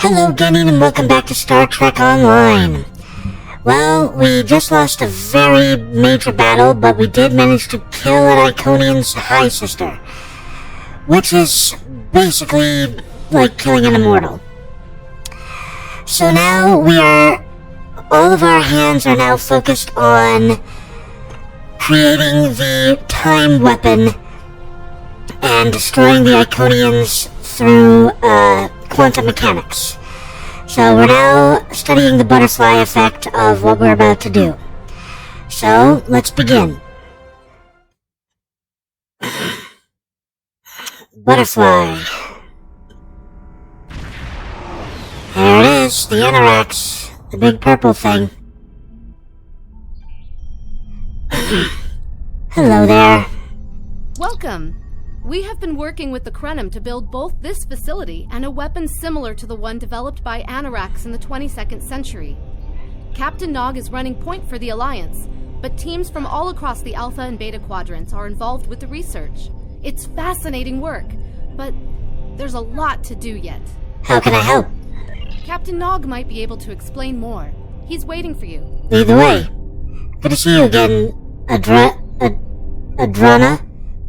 Hello again and welcome back to Star Trek Online. Well, we just lost a very major battle, but we did manage to kill an Iconian's High Sister, which is basically like killing an immortal. So now all of our hands are now focused on creating the time weapon and destroying the Iconians through quantum mechanics. So we're now studying the butterfly effect of what we're about to do. So let's begin. Butterfly. There it is, the Anorax, the big purple thing. Hello there. Welcome. We have been working with the Krenim to build both this facility and a weapon similar to the one developed by Anorax in the 22nd century. Captain Nog is running point for the Alliance, but teams from all across the Alpha and Beta quadrants are involved with the research. It's fascinating work, but there's a lot to do yet. How can I help? Captain Nog might be able to explain more. He's waiting for you. Lead the way. Good to see you again, Adrana.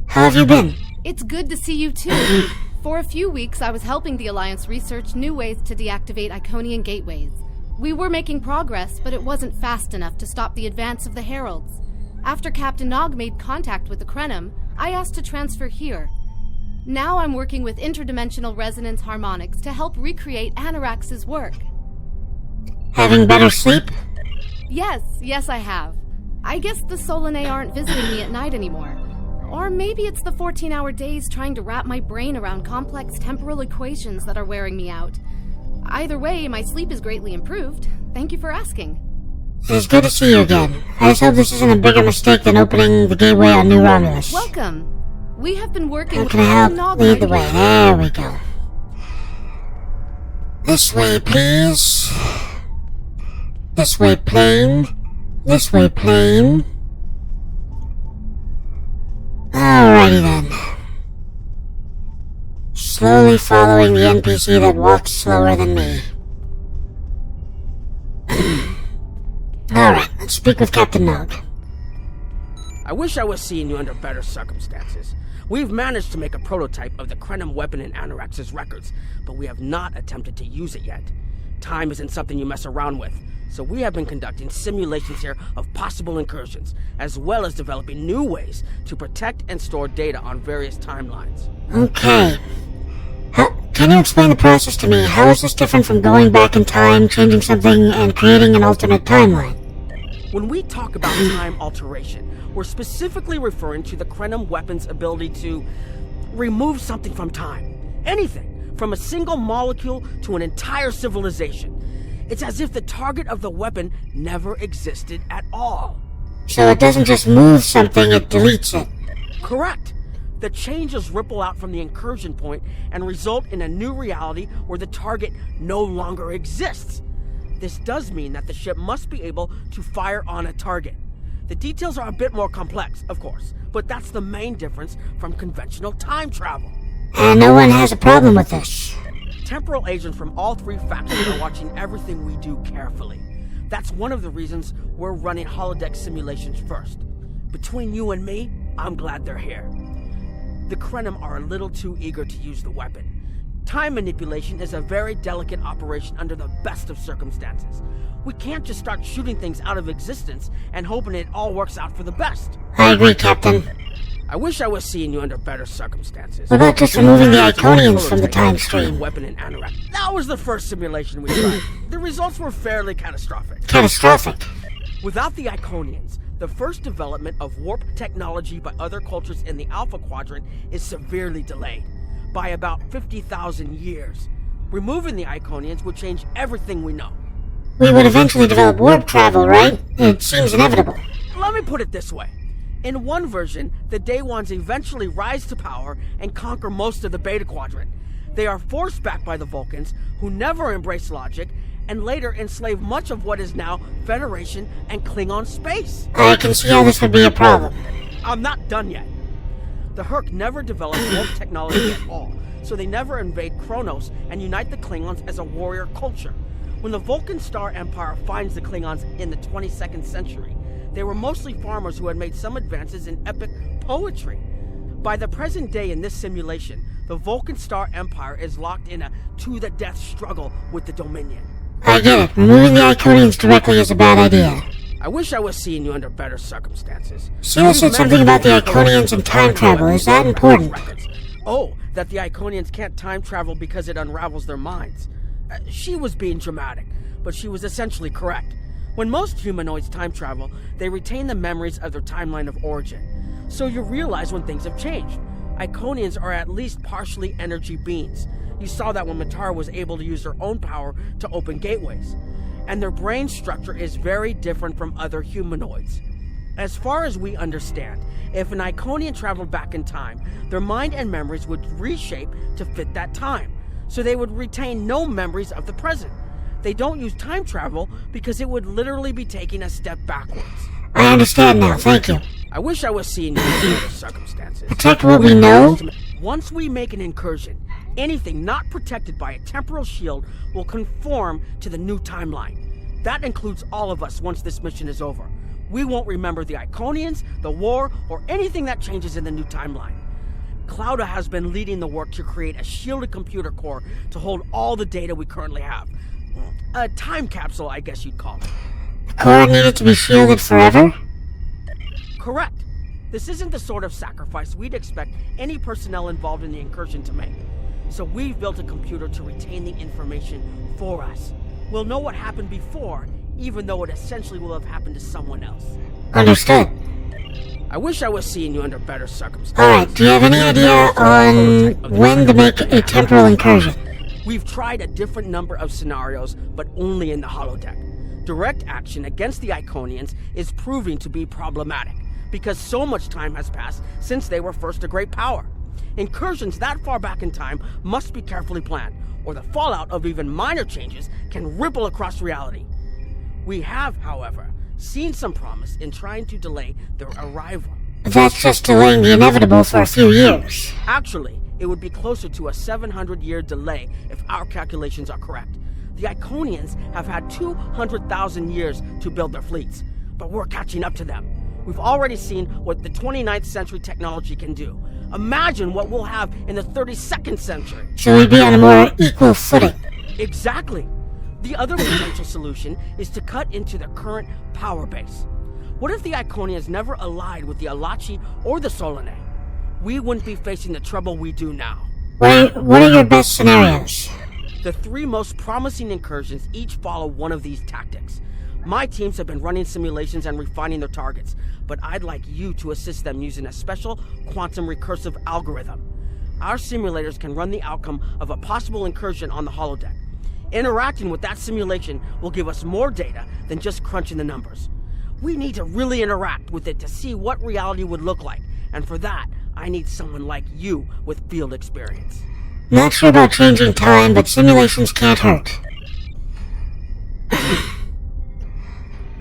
How have you been? It's good to see you too. For a few weeks, I was helping the Alliance research new ways to deactivate Iconian gateways. We were making progress, but it wasn't fast enough to stop the advance of the Heralds. After Captain Nog made contact with the Krenim, I asked to transfer here. Now I'm working with interdimensional resonance harmonics to help recreate Anorax's work. Having better sleep? Yes, I have. I guess the Solanae aren't visiting me at night anymore. Or maybe it's the 14-hour days trying to wrap my brain around complex temporal equations that are wearing me out. Either way, my sleep is greatly improved. Thank you for asking. It's good to see you again. I just hope this isn't a bigger mistake than opening the gateway on New Romulus. Welcome. We have been working with How can I help? Nog. Lead the way. There we go. This way, please. This way, plane. This way, plane. Alrighty then. Slowly following the NPC that walks slower than me. Alright, let's speak with Captain Nog. I wish I was seeing you under better circumstances. We've managed to make a prototype of the Krenim weapon in Anorax's records, but we have not attempted to use it yet. Time isn't something you mess around with, so we have been conducting simulations here of possible incursions, as well as developing new ways to protect and store data on various timelines. Okay. Can you explain the process to me? How is this different from going back in time, changing something, and creating an alternate timeline? When we talk about time alteration, we're specifically referring to the Krenim weapon's ability to remove something from time. Anything, from a single molecule to an entire civilization. It's as if the target of the weapon never existed at all. So it doesn't just move something, it deletes it. Correct. The changes ripple out from the incursion point and result in a new reality where the target no longer exists. This does mean that the ship must be able to fire on a target. The details are a bit more complex, of course, but that's the main difference from conventional time travel. And no one has a problem with this. Temporal agents from all three factions are watching everything we do carefully. That's one of the reasons we're running holodeck simulations first. Between you and me, I'm glad they're here. The Krenim are a little too eager to use the weapon. Time manipulation is a very delicate operation under the best of circumstances. We can't just start shooting things out of existence and hoping it all works out for the best. I agree, Captain. I wish I was seeing you under better circumstances. What about just removing the Iconians from the time stream? Weapon in Anorak. That was the first simulation we tried. The results were fairly catastrophic. Catastrophic? Without the Iconians, the first development of warp technology by other cultures in the Alpha Quadrant is severely delayed, by about 50,000 years. Removing the Iconians would change everything we know. We would eventually develop warp travel, right? It seems inevitable. Let me put it this way. In one version, the Day Ones eventually rise to power and conquer most of the Beta Quadrant. They are forced back by the Vulcans, who never embrace logic, and later enslave much of what is now Federation and Klingon space. I can see how this would be a problem. I'm not done yet. The Herc never developed warp technology at all, so they never invade Kronos and unite the Klingons as a warrior culture. When the Vulcan Star Empire finds the Klingons in the 22nd century, they were mostly farmers who had made some advances in epic poetry. By the present day in this simulation, the Vulcan Star Empire is locked in a to-the-death struggle with the Dominion. I get it. Removing the Iconians directly is a bad idea. I wish I was seeing you under better circumstances. Sheila said something about the Iconians and time travel. Is that important? Oh, that the Iconians can't time travel because it unravels their minds. She was being dramatic, but she was essentially correct. When most humanoids time travel, they retain the memories of their timeline of origin. So you realize when things have changed. Iconians are at least partially energy beings. You saw that when Matara was able to use her own power to open gateways. And their brain structure is very different from other humanoids. As far as we understand, if an Iconian traveled back in time, their mind and memories would reshape to fit that time, so they would retain no memories of the present. They don't use time travel because it would literally be taking a step backwards. I understand now, thank you. I wish I was seeing you in other circumstances. Protect what we know? Once we make an incursion, anything not protected by a temporal shield will conform to the new timeline. That includes all of us once this mission is over. We won't remember the Iconians, the war, or anything that changes in the new timeline. Clouda has been leading the work to create a shielded computer core to hold all the data we currently have. A time capsule, I guess you'd call it. The core needed to be shielded forever? Correct. This isn't the sort of sacrifice we'd expect any personnel involved in the incursion to make. So we've built a computer to retain the information for us. We'll know what happened before, even though it essentially will have happened to someone else. Understood. I wish I was seeing you under better circumstances. Alright, do you have any idea on when to make a temporal incursion? We've tried a different number of scenarios, but only in the holodeck. Direct action against the Iconians is proving to be problematic, because so much time has passed since they were first a great power. Incursions that far back in time must be carefully planned, or the fallout of even minor changes can ripple across reality. We have, however, seen some promise in trying to delay their arrival. That's just delaying the inevitable for a few years. Actually, it would be closer to a 700-year delay if our calculations are correct. The Iconians have had 200,000 years to build their fleets, but we're catching up to them. We've already seen what the 29th century technology can do. Imagine what we'll have in the 32nd century. So we'd be on a more equal footing. Exactly. The other potential solution is to cut into their current power base. What if the Iconians never allied with the Alachi or the Solanae? We wouldn't be facing the trouble we do now. What are your best scenarios? The three most promising incursions each follow one of these tactics. My teams have been running simulations and refining their targets, but I'd like you to assist them using a special quantum recursive algorithm. Our simulators can run the outcome of a possible incursion on the holodeck. Interacting with that simulation will give us more data than just crunching the numbers. We need to really interact with it to see what reality would look like, and for that, I need someone like you with field experience. Not sure about changing time, but simulations can't hurt.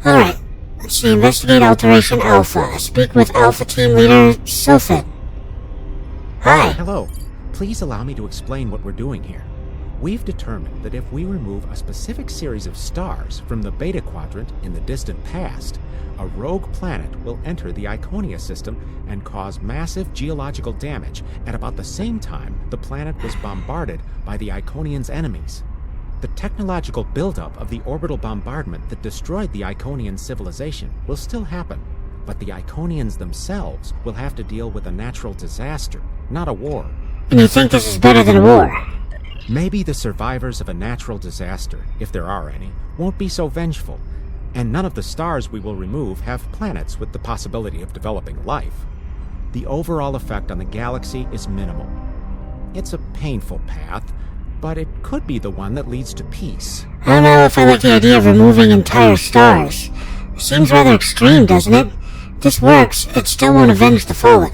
Alright, let's see, investigate Alteration Alpha. Speak with Alpha Team Leader Sofit. Hi. Hello. Please allow me to explain what we're doing here. We've determined that if we remove a specific series of stars from the Beta Quadrant in the distant past, a rogue planet will enter the Iconia system and cause massive geological damage at about the same time the planet was bombarded by the Iconians' enemies. The technological buildup of the orbital bombardment that destroyed the Iconian civilization will still happen, but the Iconians themselves will have to deal with a natural disaster, not a war. And you think this is better than a war? Maybe the survivors of a natural disaster, if there are any, won't be so vengeful, and none of the stars we will remove have planets with the possibility of developing life. The overall effect on the galaxy is minimal. It's a painful path, but it could be the one that leads to peace. I don't know if I like the idea of removing entire stars. Seems rather extreme, doesn't it? If this works, it still won't avenge the fallen.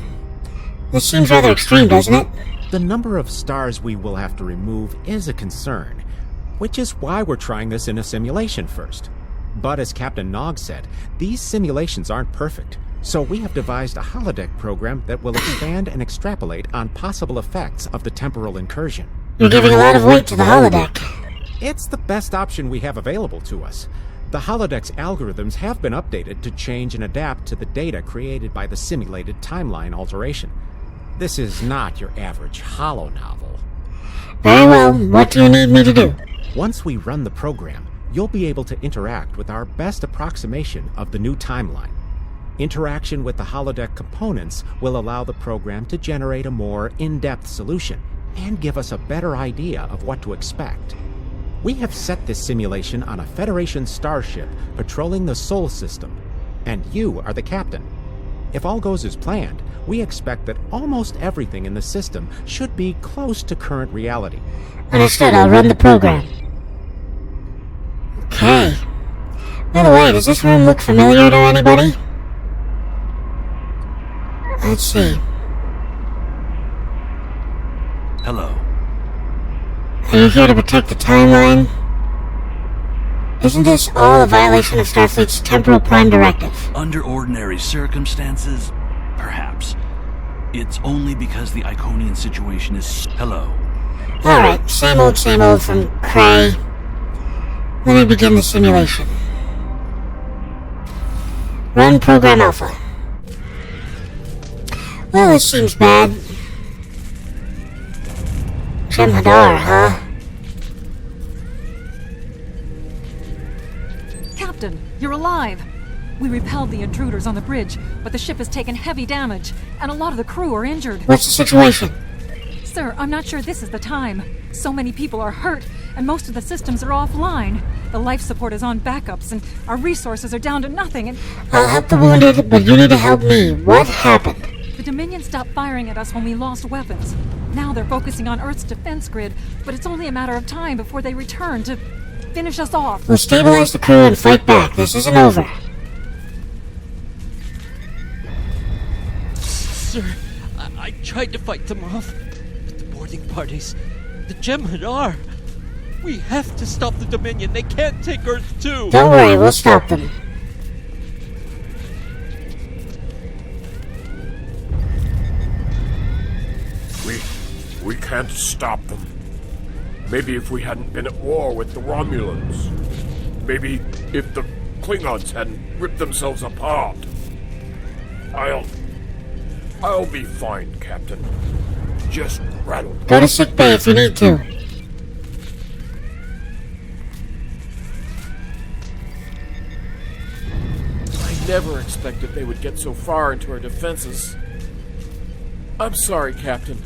This seems rather extreme, doesn't it? The number of stars we will have to remove is a concern, which is why we're trying this in a simulation first. But as Captain Nog said, these simulations aren't perfect. So we have devised a holodeck program that will expand and extrapolate on possible effects of the temporal incursion. You're giving a lot of weight to the holodeck. It's the best option we have available to us. The holodeck's algorithms have been updated to change and adapt to the data created by the simulated timeline alteration. This is not your average holo novel. Very well, what do you need me to do? Once we run the program, you'll be able to interact with our best approximation of the new timeline. Interaction with the holodeck components will allow the program to generate a more in-depth solution and give us a better idea of what to expect. We have set this simulation on a Federation starship patrolling the Sol system, and you are the captain. If all goes as planned, we expect that almost everything in the system should be close to current reality. Understood, I'll run the program. Okay. By the way, does this room look familiar to anybody? Let's see. Hello. Are you here to protect the timeline? Isn't this all a violation of Starfleet's Temporal Prime Directive? Under ordinary circumstances, perhaps. It's only because the Iconian situation is... Hello. Alright, same old from Cray. Let me begin the simulation. Run Program Alpha. Well, this seems bad. Jem'Hadar, huh? Captain, you're alive! We repelled the intruders on the bridge, but the ship has taken heavy damage, and a lot of the crew are injured. What's the situation? Sir, I'm not sure this is the time. So many people are hurt, and most of the systems are offline. The life support is on backups, and our resources are down to nothing, and... I'll help the wounded, but you need to help me. What happened? The Dominion stopped firing at us when we lost weapons. Now they're focusing on Earth's defense grid, but it's only a matter of time before they return to finish us off. We'll stabilize the crew and fight back. This isn't over. Sir, I tried to fight them off, but the boarding parties, the Jem'Hadar, we have to stop the Dominion. They can't take Earth too. Don't worry, we'll stop them. We can't stop them. Maybe if we hadn't been at war with the Romulans. Maybe if the Klingons hadn't ripped themselves apart. I'll be fine, Captain. Just rattle. Go to sick bay if you need to. I never expected they would get so far into our defenses. I'm sorry, Captain.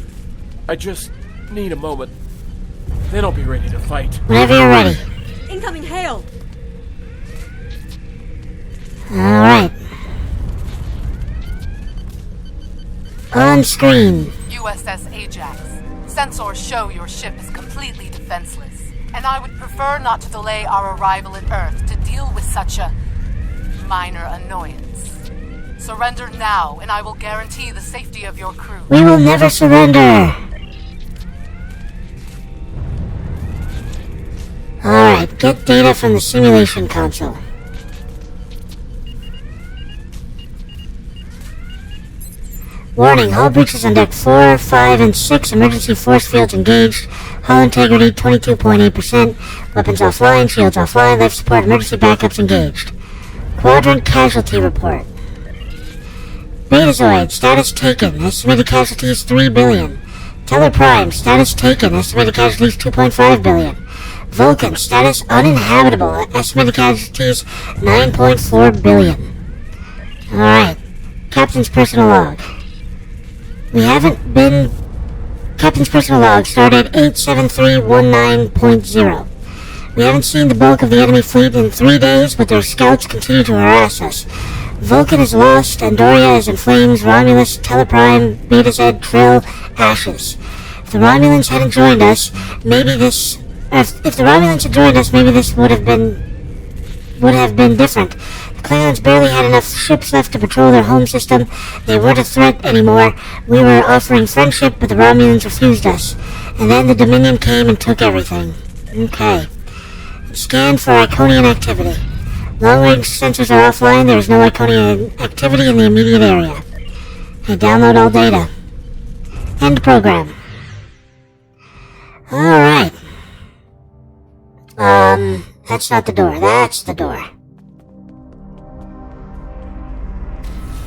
I just need a moment. Then I'll be ready to fight. Whenever you're ready. Incoming hail! Alright. On screen. USS Ajax. Sensors show your ship is completely defenseless, and I would prefer not to delay our arrival at Earth to deal with such a minor annoyance. Surrender now, and I will guarantee the safety of your crew. We will never surrender. Alright, get data from the simulation console. Warning, hull breaches on deck 4, 5, and 6. Emergency force fields engaged. Hull integrity 22.8%. Weapons offline, shields offline, life support, emergency backups engaged. Quadrant casualty report. Betazoid, status taken. Estimated casualties 3 billion. Teller Prime, status taken. Estimated casualties 2.5 billion. Vulcan, status uninhabitable. Estimated casualties 9.4 billion. Alright. Captain's personal log. Captain's personal log started 87319.0. We haven't seen the bulk of the enemy fleet in 3 days, but their scouts continue to harass us. Vulcan is lost, Andoria is in flames, Romulus, Teleprime, Beta Z, Trill, ashes. If the Romulans hadn't joined us, maybe this... If the Romulans had joined us, maybe this would have been different. The Klingons barely had enough ships left to patrol their home system. They weren't a threat anymore. We were offering friendship, but the Romulans refused us. And then the Dominion came and took everything. Okay. Scan for Iconian activity. Long-range sensors are offline. There is no Iconian activity in the immediate area. Okay, download all data. End program. Alright. That's not the door. That's the door.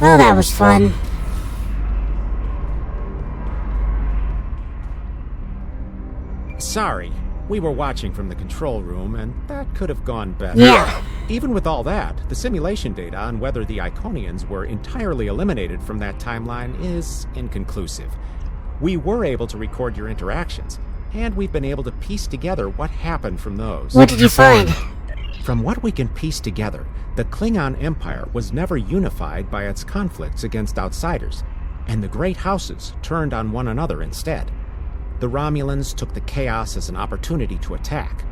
Well, that was fun. Sorry, we were watching from the control room, and that could have gone better. Yeah. Even with all that, the simulation data on whether the Iconians were entirely eliminated from that timeline is inconclusive. We were able to record your interactions, and we've been able to piece together what happened from those. What did you find? From what we can piece together, the Klingon Empire was never unified by its conflicts against outsiders, and the great houses turned on one another instead. The Romulans took the chaos as an opportunity to attack.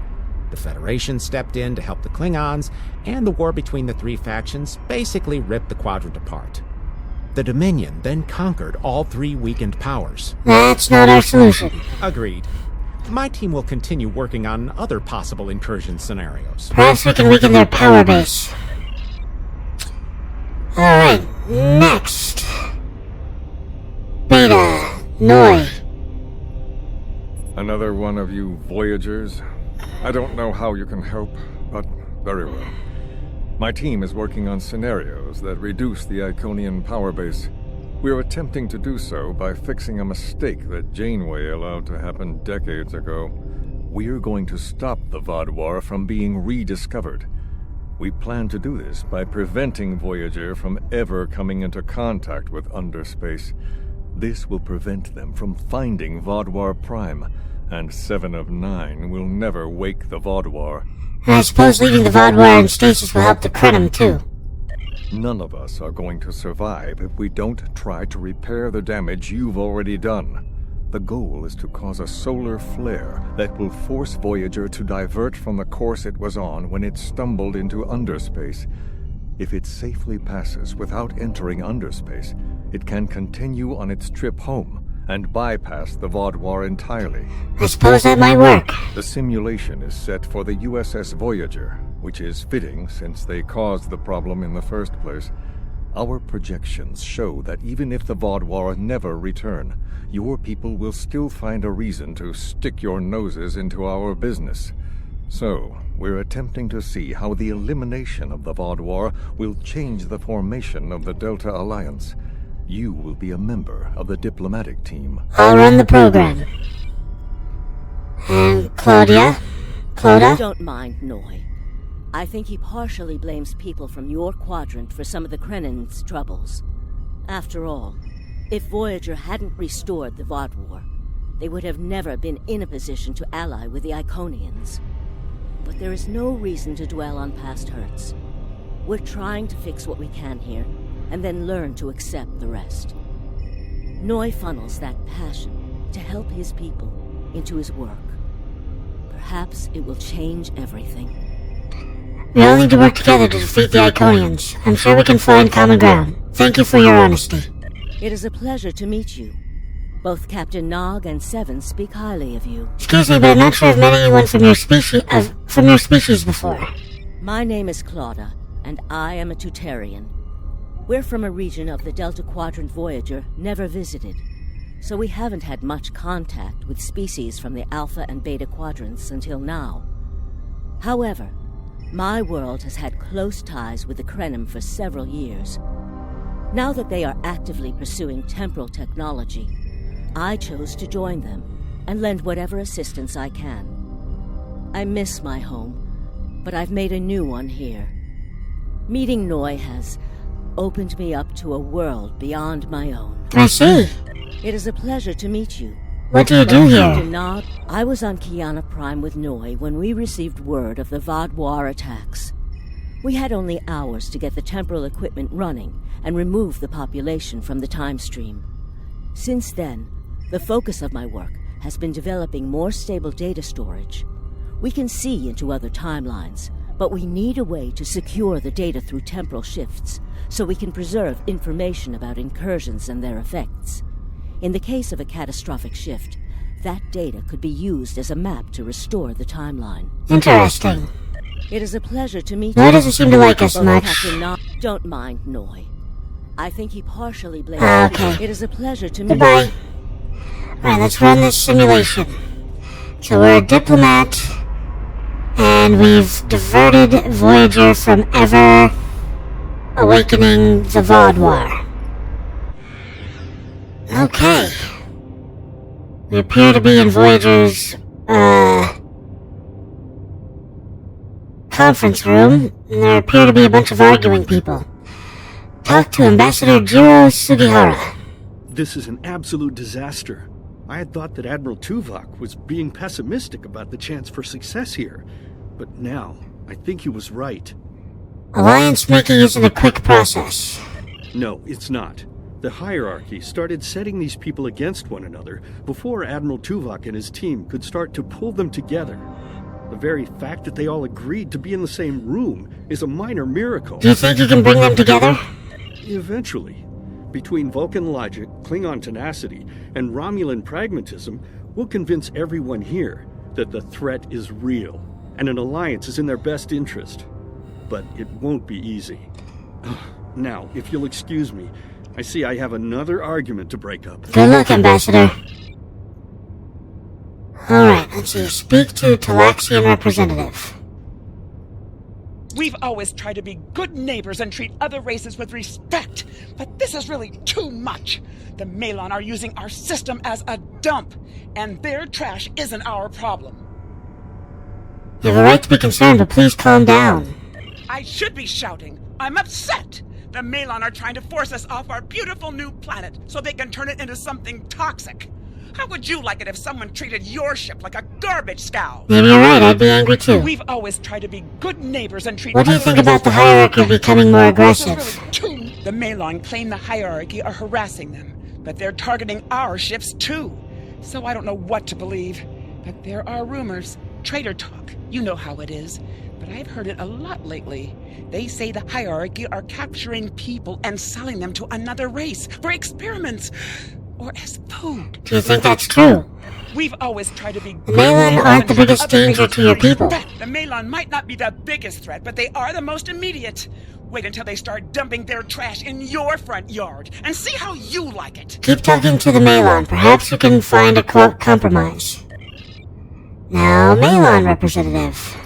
The Federation stepped in to help the Klingons, and the war between the three factions basically ripped the quadrant apart. The Dominion then conquered all three weakened powers. That's not our solution. Agreed. My team will continue working on other possible incursion scenarios. Perhaps we can weaken their power base. Alright, next. Beta, Noi. Another one of you Voyagers? I don't know how you can help, but very well. My team is working on scenarios that reduce the Iconian power base. We're attempting to do so by fixing a mistake that Janeway allowed to happen decades ago. We're going to stop the Vaadwaur from being rediscovered. We plan to do this by preventing Voyager from ever coming into contact with underspace. This will prevent them from finding Vaadwaur Prime, and 7 of 9 will never wake the Vaadwaur. I suppose leaving the Vaadwaur in stasis will help the Krenim, too. None of us are going to survive if we don't try to repair the damage you've already done. The goal is to cause a solar flare that will force Voyager to divert from the course it was on when it stumbled into underspace. If it safely passes without entering underspace, it can continue on its trip home and bypass the Vaadwaur entirely. I suppose that might work. The simulation is set for the USS Voyager, which is fitting since they caused the problem in the first place. Our projections show that even if the Vaadwaur never return, your people will still find a reason to stick your noses into our business. So, we're attempting to see how the elimination of the Vaadwaur will change the formation of the Delta Alliance. You will be a member of the diplomatic team. I'll run the program. And Claudia? Cloda? Don't mind Noi. I think he partially blames people from your quadrant for some of the Krenin's troubles. After all, if Voyager hadn't restored the Vaadwaur, they would have never been in a position to ally with the Iconians. But there is no reason to dwell on past hurts. We're trying to fix what we can here, and then learn to accept the rest. Noi funnels that passion to help his people into his work. Perhaps it will change everything. We all need to work together to defeat the Iconians. I'm sure we can find common ground. Thank you for your honesty. It is a pleasure to meet you. Both Captain Nog and Seven speak highly of you. Excuse me, but I'm not sure I've met anyone from your species before. My name is Claudia, and I am a Tutarian. We're from a region of the Delta Quadrant Voyager never visited, so we haven't had much contact with species from the Alpha and Beta quadrants until now. However, my world has had close ties with the Krenim for several years. Now that they are actively pursuing temporal technology, I chose to join them and lend whatever assistance I can. I miss my home, but I've made a new one here. Meeting Noi has opened me up to a world beyond my own. I see. It is a pleasure to meet you. What do you do here? Captain Nog, I was on Kiana Prime with Noi when we received word of the Vaadwaur attacks. We had only hours to get the temporal equipment running and remove the population from the time stream. Since then, the focus of my work has been developing more stable data storage. We can see into other timelines, but we need a way to secure the data through temporal shifts, so we can preserve information about incursions and their effects. In the case of a catastrophic shift, that data could be used as a map to restore the timeline. Interesting. It is a pleasure to meet Noi you. doesn't seem to like us Both much. Captain Don't mind Noi. I think he partially blames Okay. you. It is a pleasure to meet Goodbye. Alright, let's run this simulation. So we're a diplomat, and we've diverted Voyager from ever awakening the Vaudouar. Okay. We appear to be in Voyager's, conference room, and there appear to be a bunch of arguing people. Talk to Ambassador Jiro Sugihara. This is an absolute disaster. I had thought that Admiral Tuvok was being pessimistic about the chance for success here, but now I think he was right. Alliance making isn't a quick process. No, it's not. The hierarchy started setting these people against one another before Admiral Tuvok and his team could start to pull them together. The very fact that they all agreed to be in the same room is a minor miracle. Do you think you can bring them together? Eventually. Between Vulcan logic, Klingon tenacity, and Romulan pragmatism, we'll convince everyone here that the threat is real, and an alliance is in their best interest. But it won't be easy. Now, if you'll excuse me, I see I have another argument to break up. Good luck, Ambassador. Alright, let's see. Speak to Talaxian representative. We've always tried to be good neighbors and treat other races with respect, but this is really too much. The Malon are using our system as a dump, and their trash isn't our problem. You have a right to be concerned, but please calm down. I should be shouting. I'm upset. The Malon are trying to force us off our beautiful new planet so they can turn it into something toxic. How would you like it if someone treated your ship like a garbage scow? Maybe you're right, I'd be angry too. We've always tried to be good neighbors and treat What do you other think races about the with hierarchy respect. becoming more This is aggressive? really too. The Malon claim the hierarchy are harassing them, but they're targeting our ships too. So I don't know what to believe. But there are rumors, traitor talk, you know how it is. But I've heard it a lot lately. They say the hierarchy are capturing people and selling them to another race for experiments or as food. Do you think that's true? We've always tried to be The Malon aren't the biggest other danger races to your with people. respect. The Malon might not be the biggest threat, but they are the most immediate. Wait until they start dumping their trash in your front yard and see how you like it. Keep talking to the Malon. Perhaps you can find a compromise. Now, Malon representative.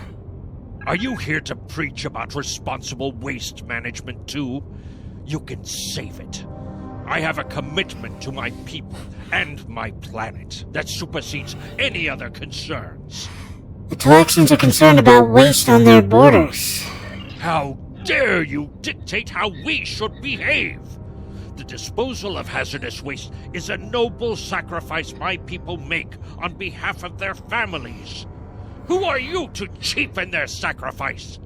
Are you here to preach about responsible waste management too? You can save it. I have a commitment to my people and my planet that supersedes any other concerns. The Talaxians are concerned about waste on their borders. How dare you dictate how we should behave? The disposal of hazardous waste is a noble sacrifice my people make on behalf of their families. Who are you to cheapen their sacrifice?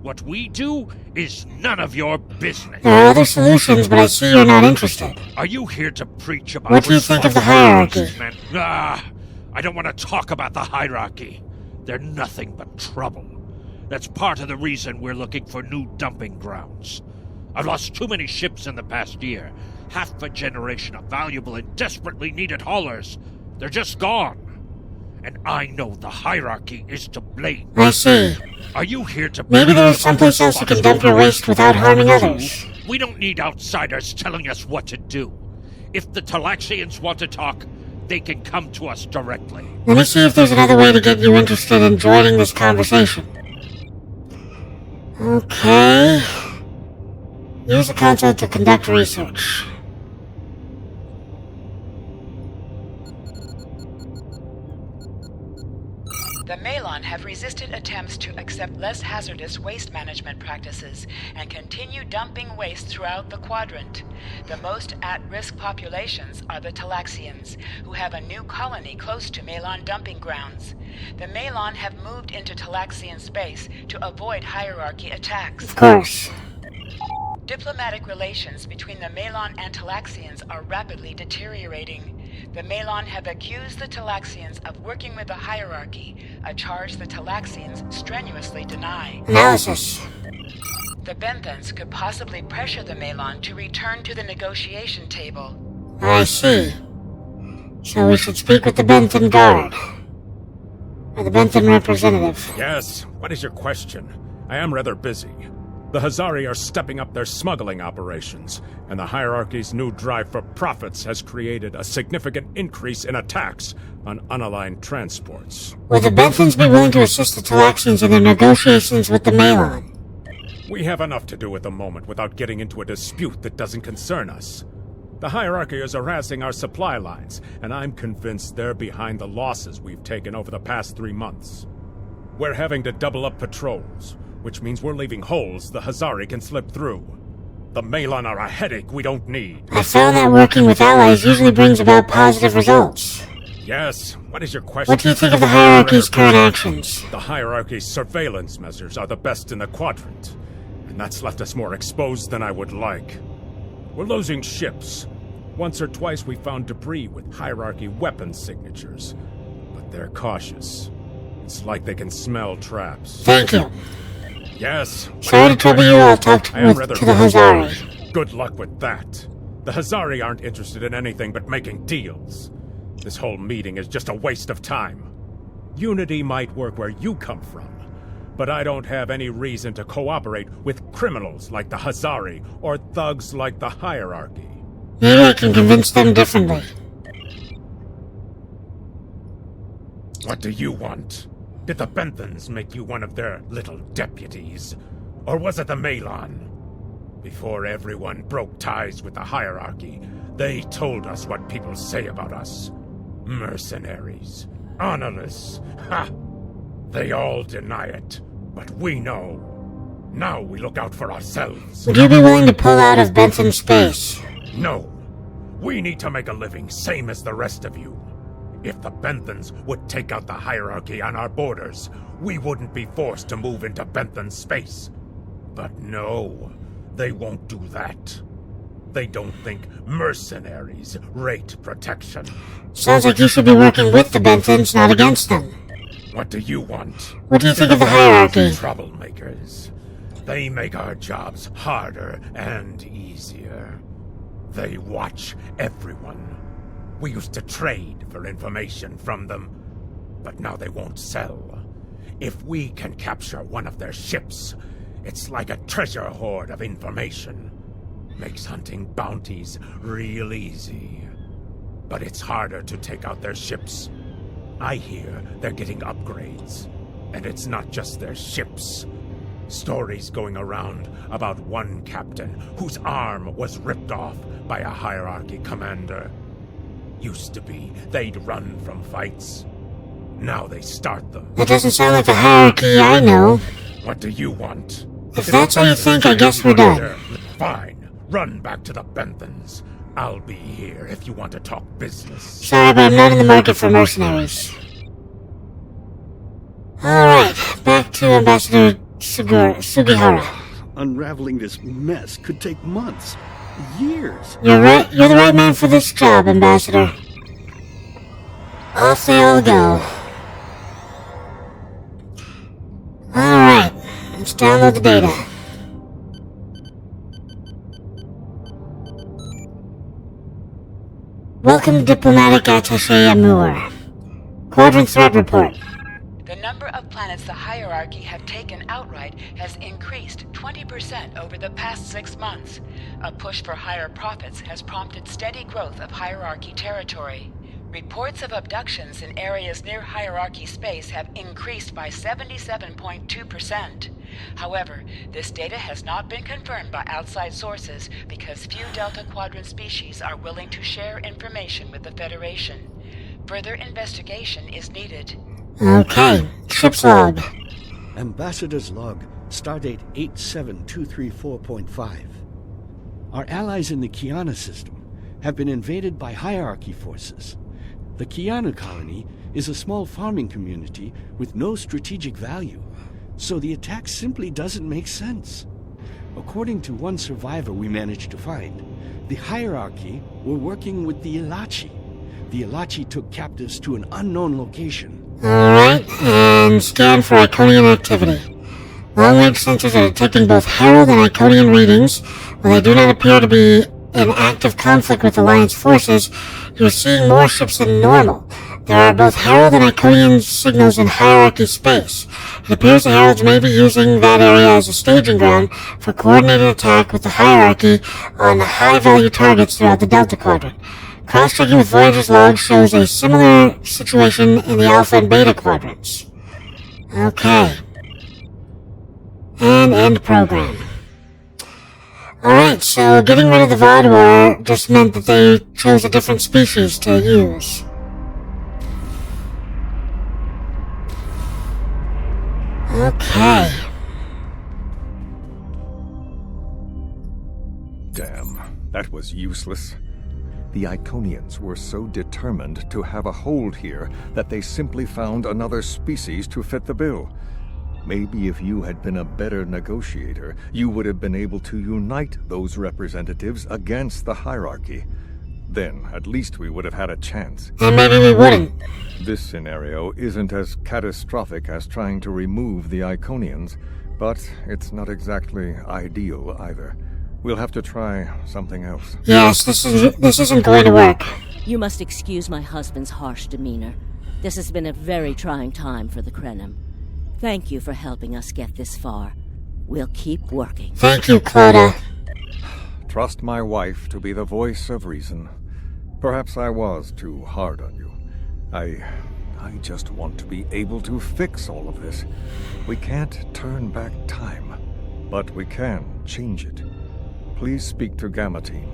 What we do is none of your business. There are other solutions, but I see you're not interested. Are you here to preach about What do you think of the hierarchy? I don't want to talk about the hierarchy. They're nothing but trouble. That's part of the reason we're looking for new dumping grounds. I've lost too many ships in the past year. Half a generation of valuable and desperately needed haulers. They're just gone. And I know the hierarchy is to blame. I see. Are you here to... Maybe there's someplace else you can dump your waste without harming others. We don't need outsiders telling us what to do. If the Talaxians want to talk, they can come to us directly. Let me see if there's another way to get you interested in joining this conversation. Okay. Use the console to conduct research. The Malon have resisted attempts to accept less hazardous waste management practices and continue dumping waste throughout the quadrant. The most at-risk populations are the Talaxians, who have a new colony close to Malon dumping grounds. The Malon have moved into Talaxian space to avoid hierarchy attacks. Of course. Diplomatic relations between the Malon and Talaxians are rapidly deteriorating. The Malon have accused the Talaxians of working with the hierarchy, a charge the Talaxians strenuously deny. Analysis. The Benthans could possibly pressure the Malon to return to the negotiation table. I see. So we should speak with the Benton Guard. or the Bentham representative. Yes, what is your question? I am rather busy. The Hazari are stepping up their smuggling operations, and the hierarchy's new drive for profits has created a significant increase in attacks on unaligned transports. Would the Benthams be willing to assist the Talaxians in their negotiations with the Malon? We have enough to do at the moment without getting into a dispute that doesn't concern us. The hierarchy is harassing our supply lines, and I'm convinced they're behind the losses we've taken over the past 3 months. We're having to double up patrols, which means we're leaving holes the Hazari can slip through. The Malon are a headache we don't need. I found that working with allies usually brings about positive results. Yes, what is your question? What do you think of the hierarchy's current actions? The hierarchy's surveillance measures are the best in the quadrant, and that's left us more exposed than I would like. We're losing ships. Once or twice we found debris with hierarchy weapons signatures, but they're cautious. It's like they can smell traps. Thank you. Yes. Sorry to trouble you, I'll talk to the Hazari. Good luck with that. The Hazari aren't interested in anything but making deals. This whole meeting is just a waste of time. Unity might work where you come from, but I don't have any reason to cooperate with criminals like the Hazari or thugs like the hierarchy. Maybe I can convince them differently. What do you want? Did the Benthams make you one of their little deputies? Or was it the Malon? Before everyone broke ties with the hierarchy, they told us what people say about us. Mercenaries. Honorless. Ha! They all deny it, but we know. Now we look out for ourselves. Would you be willing to pull out of Bentham space? No. We need to make a living, same as the rest of you. If the Benthams would take out the hierarchy on our borders, we wouldn't be forced to move into Bentham space. But no, they won't do that. They don't think mercenaries rate protection. Sounds like you should be working with the Benthams, not against them. What do you want? What do you think of the hierarchy? Troublemakers. They make our jobs harder and easier. They watch everyone. We used to trade for information from them, but now they won't sell. If we can capture one of their ships, it's like a treasure hoard of information. Makes hunting bounties real easy. But it's harder to take out their ships. I hear they're getting upgrades, and it's not just their ships. Stories going around about one captain whose arm was ripped off by a hierarchy commander. Used to be they'd run from fights. Now they start them. That doesn't sound like the hierarchy I know. What do you want? If that's how you think, I guess we're done. Fine. Run back to the Benthams. I'll be here if you want to talk business. Sorry, but I'm not in the market for mercenaries. Alright, back to Ambassador Sugihara. Unraveling this mess could take months. Years. You're right. You're the right man for this job, Ambassador. Off they all go. Alright, let's download the data. Welcome to Diplomatic Attaché Amour. Quadrant Threat Report. The number of planets the hierarchy have taken outright has increased 20% over the past 6 months. A push for higher profits has prompted steady growth of hierarchy territory. Reports of abductions in areas near hierarchy space have increased by 77.2%. However, this data has not been confirmed by outside sources because few Delta Quadrant species are willing to share information with the Federation. Further investigation is needed. Okay, ship's log. Ambassador's log, stardate 87234.5. Our allies in the Kiana system have been invaded by hierarchy forces. The Kiana colony is a small farming community with no strategic value, so the attack simply doesn't make sense. According to one survivor we managed to find, the hierarchy were working with the Ilachi. The Ilachi took captives to an unknown location. Alright, and scan for Iconian activity. Long-range sensors are detecting both Herald and Iconian readings. While they do not appear to be in active conflict with Alliance forces, you're seeing more ships than normal. There are both Herald and Iconian signals in hierarchy space. It appears the Heralds may be using that area as a staging ground for coordinated attack with the hierarchy on high-value targets throughout the Delta Quadrant. Cross-checking with Voyager's log shows a similar situation in the Alpha and Beta quadrants. Okay. And end program. Alright, so getting rid of the Vaadwaur just meant that they chose a different species to use. Okay. Damn, that was useless. The Iconians were so determined to have a hold here that they simply found another species to fit the bill. Maybe if you had been a better negotiator, you would have been able to unite those representatives against the hierarchy. Then, at least we would have had a chance. And maybe we wouldn't. This scenario isn't as catastrophic as trying to remove the Iconians, but it's not exactly ideal either. We'll have to try something else. Yes, this isn't going to work. You must excuse my husband's harsh demeanor. This has been a very trying time for the Krenim. Thank you for helping us get this far. We'll keep working. Thank you, Clodagh. Trust my wife to be the voice of reason. Perhaps I was too hard on you. I just want to be able to fix all of this. We can't turn back time, but we can change it. Please speak to Gamma Team.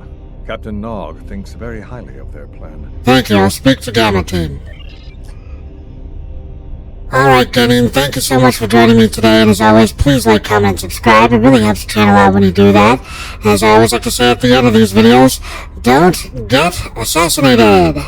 Captain Nog thinks very highly of their plan. Thank you, I'll speak to Gamma Team. Alright, Gaming, thank you so much for joining me today, and as always, please like, comment, and subscribe. It really helps the channel out when you do that. And as I always like to say at the end of these videos, don't get assassinated!